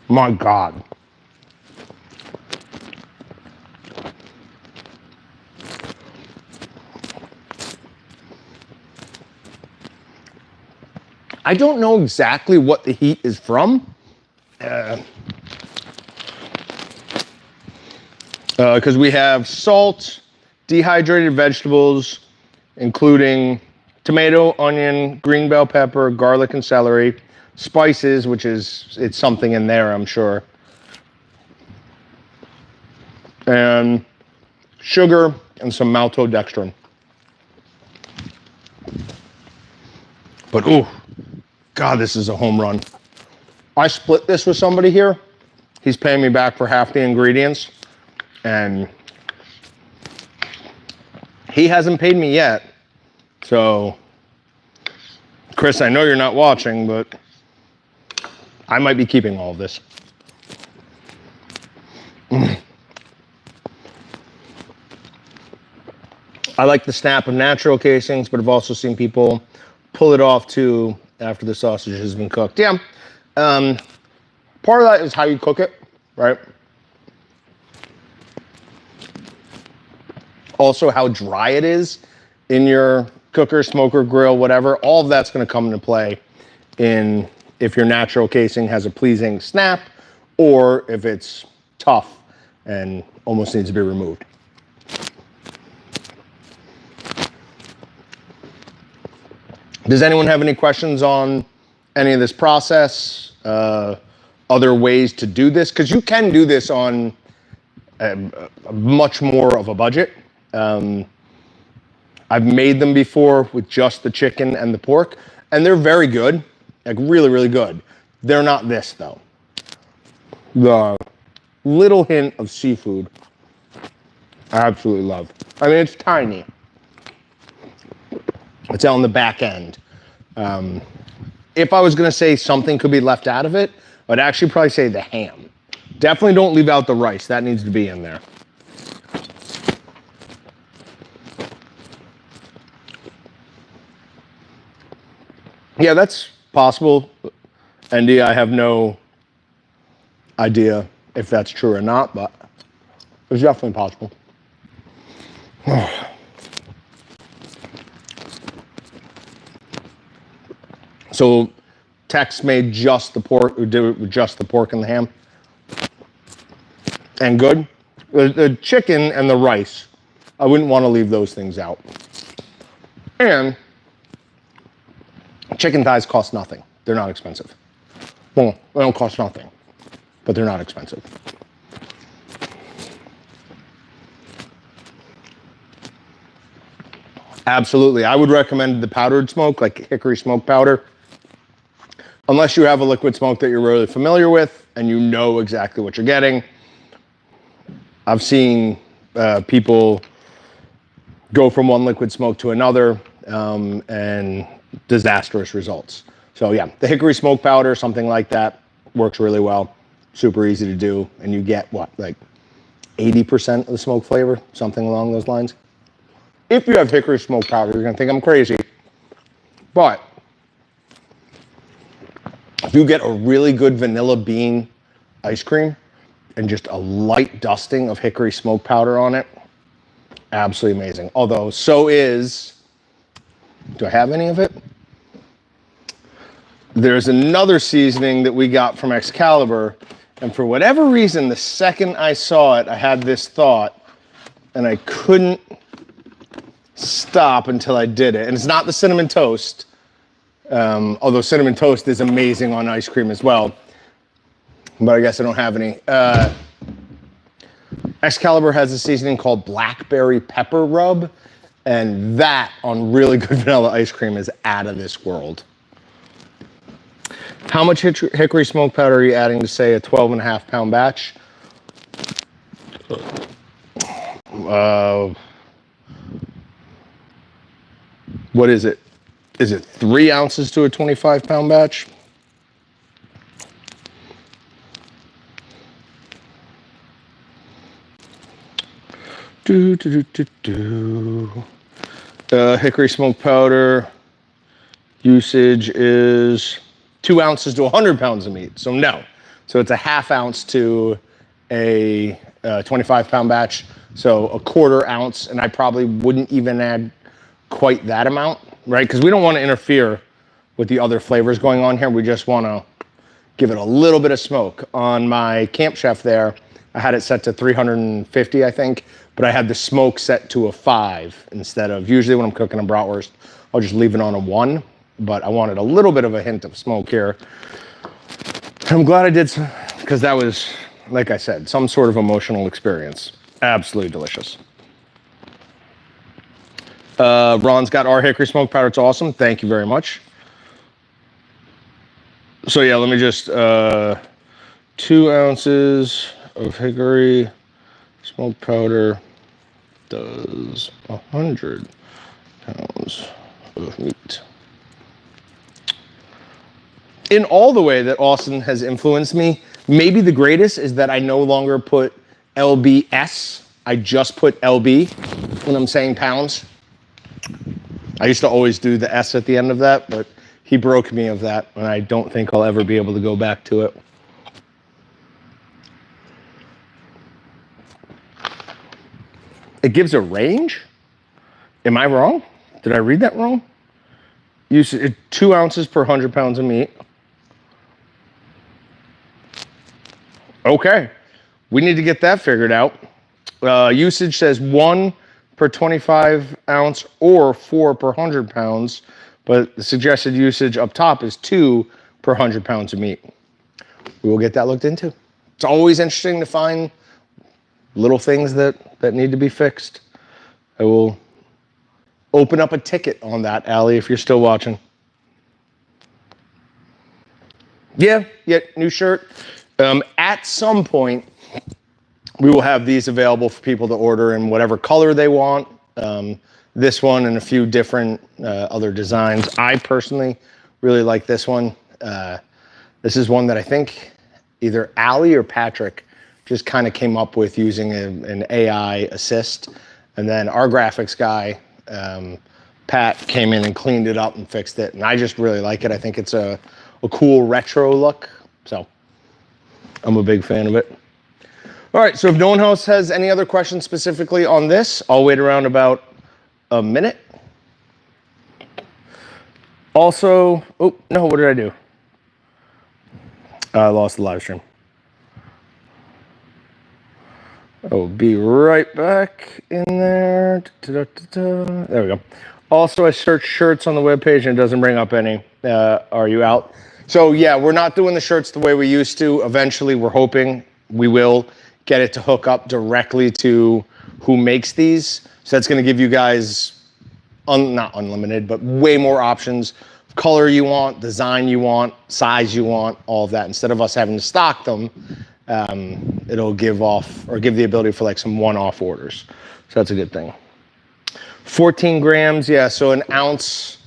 My God. I don't know exactly what the heat is from. Because we have salt, dehydrated vegetables, including tomato, onion, green bell pepper, garlic and celery, spices, which is, it's something in there, I'm sure, and sugar and some maltodextrin. But ooh, God, this is a home run. I split this with somebody here. He's paying me back for half the ingredients, and he hasn't paid me yet. So, Chris, I know you're not watching, but I might be keeping all of this. I like the snap of natural casings, but I've also seen people pull it off too after the sausage has been cooked. Yeah, part of that is how you cook it, right? Also how dry it is in your cooker, smoker, grill, whatever. All of that's going to come into play in if your natural casing has a pleasing snap or if it's tough and almost needs to be removed. Does anyone have any questions on any of this process? Other ways to do this? Because you can do this on much more of a budget. I've made them before with just the chicken and the pork, and they're very good, like really, really good. They're not this though. The little hint of seafood, I absolutely love. I mean, it's tiny. It's on the back end. If I was gonna say something could be left out of it, I'd actually probably say the ham. Definitely don't leave out the rice. That needs to be in there. Yeah, that's possible. Andy, I have no idea if that's true or not, but it's definitely possible. So Tex made just the pork, or did it with just the pork and the ham. And good. The chicken and the rice, I wouldn't want to leave those things out. And chicken thighs cost nothing. They're not expensive. Well, they don't cost nothing, but they're not expensive. Absolutely. I would recommend the powdered smoke, like hickory smoke powder. Unless you have a liquid smoke that you're really familiar with and you know exactly what you're getting. I've seen people go from one liquid smoke to another and disastrous results. So yeah, the hickory smoke powder, something like that, works really well. Super easy to do, and you get what, like 80% of the smoke flavor, something along those lines. If you have hickory smoke powder, you're gonna think I'm crazy, but if you get a really good vanilla bean ice cream and just a light dusting of hickory smoke powder on it, absolutely amazing. Although, so is, do I have any of it? There's another seasoning that we got from Excalibur, and for whatever reason, the second I saw it, I had this thought, and I couldn't stop until I did it. And it's not the cinnamon toast, although cinnamon toast is amazing on ice cream as well. But I guess I don't have any. Excalibur has a seasoning called blackberry pepper rub, and that on really good vanilla ice cream is out of this world. How much hickory smoke powder are you adding to, say, a 12.5 pound batch? What is it? Is it 3 ounces to a 25-pound batch? Hickory smoked powder usage is 2 ounces to 100 pounds of meat. So no. So it's a 1/2 ounce to a 25-pound batch. So a 1/4 ounce, and I probably wouldn't even add quite that amount, right? Because we don't want to interfere with the other flavors going on here. We just want to give it a little bit of smoke. On my Camp Chef there, I had it set to 350, I think, but I had the smoke set to a 5 instead of, usually when I'm cooking a bratwurst, I'll just leave it on a 1, but I wanted a little bit of a hint of smoke here. I'm glad I did, because that was, like I said, some sort of emotional experience. Absolutely delicious. Ron's got our hickory smoked powder. It's awesome. Thank you very much. So yeah, let me just, 2 ounces of hickory smoked powder does 100 pounds of meat. In all the way that Austin has influenced me, maybe the greatest is that I no longer put LBS. I just put LB when I'm saying pounds. I used to always do the S at the end of that, but he broke me of that, and I don't think I'll ever be able to go back to it. It gives a range? Am I wrong? Did I read that wrong? Use 2 ounces per 100 pounds of meat. Okay, we need to get that figured out. Usage says 1 per 25 ounce or 4 per 100 pounds, but the suggested usage up top is 2 per 100 pounds of meat. We will get that looked into. It's always interesting to find little things that need to be fixed. I will open up a ticket on that, Allie, if you're still watching. Yeah, new shirt. At some point, we will have these available for people to order in whatever color they want. This one and a few different other designs. I personally really like this one. This is one that I think either Allie or Patrick just kind of came up with using an AI assist. And then our graphics guy, Pat, came in and cleaned it up and fixed it. And I just really like it. I think it's a cool retro look. So I'm a big fan of it. All right, so if no one else has any other questions specifically on this, I'll wait around about a minute. Also, oh, no, what did I do? I lost the live stream. I'll be right back in there. There we go. Also, I searched shirts on the webpage and it doesn't bring up any. Are you out? So yeah, we're not doing the shirts the way we used to. Eventually, we're hoping we will get it to hook up directly to who makes these. So that's going to give you guys, not unlimited, but way more options. Color you want, design you want, size you want, all of that. Instead of us having to stock them, it'll give the ability for like some one-off orders. So that's a good thing. 14 grams, yeah, so an ounce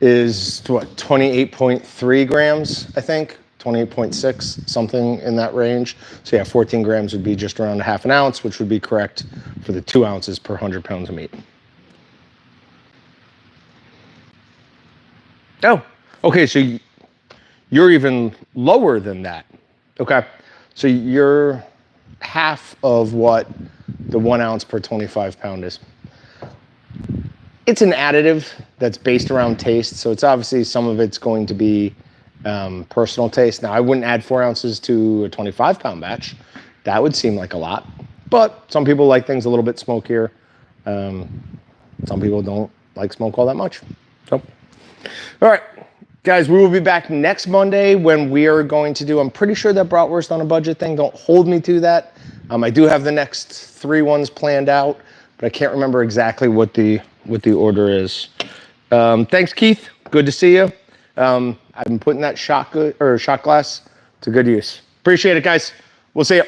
is what, 28.3 grams, I think. 28.6, something in that range. So yeah, 14 grams would be just around 1/2 ounce, which would be correct for the 2 ounces per 100 pounds of meat. Oh, okay, so you're even lower than that. Okay, so you're half of what the 1 ounce per 25 pound is. It's an additive that's based around taste, so it's obviously some of it's going to be personal taste. Now, I wouldn't add 4 ounces to a 25 pound batch. That would seem like a lot, but some people like things a little bit smokier. Some people don't like smoke all that much. So, all right, guys, we will be back next Monday when we are going to do, I'm pretty sure that bratwurst on a budget thing. Don't hold me to that. I do have the next 3 ones planned out, but I can't remember exactly what the order is. Thanks, Keith. Good to see you. I've been putting that shot glass to good use. Appreciate it, guys. We'll see you.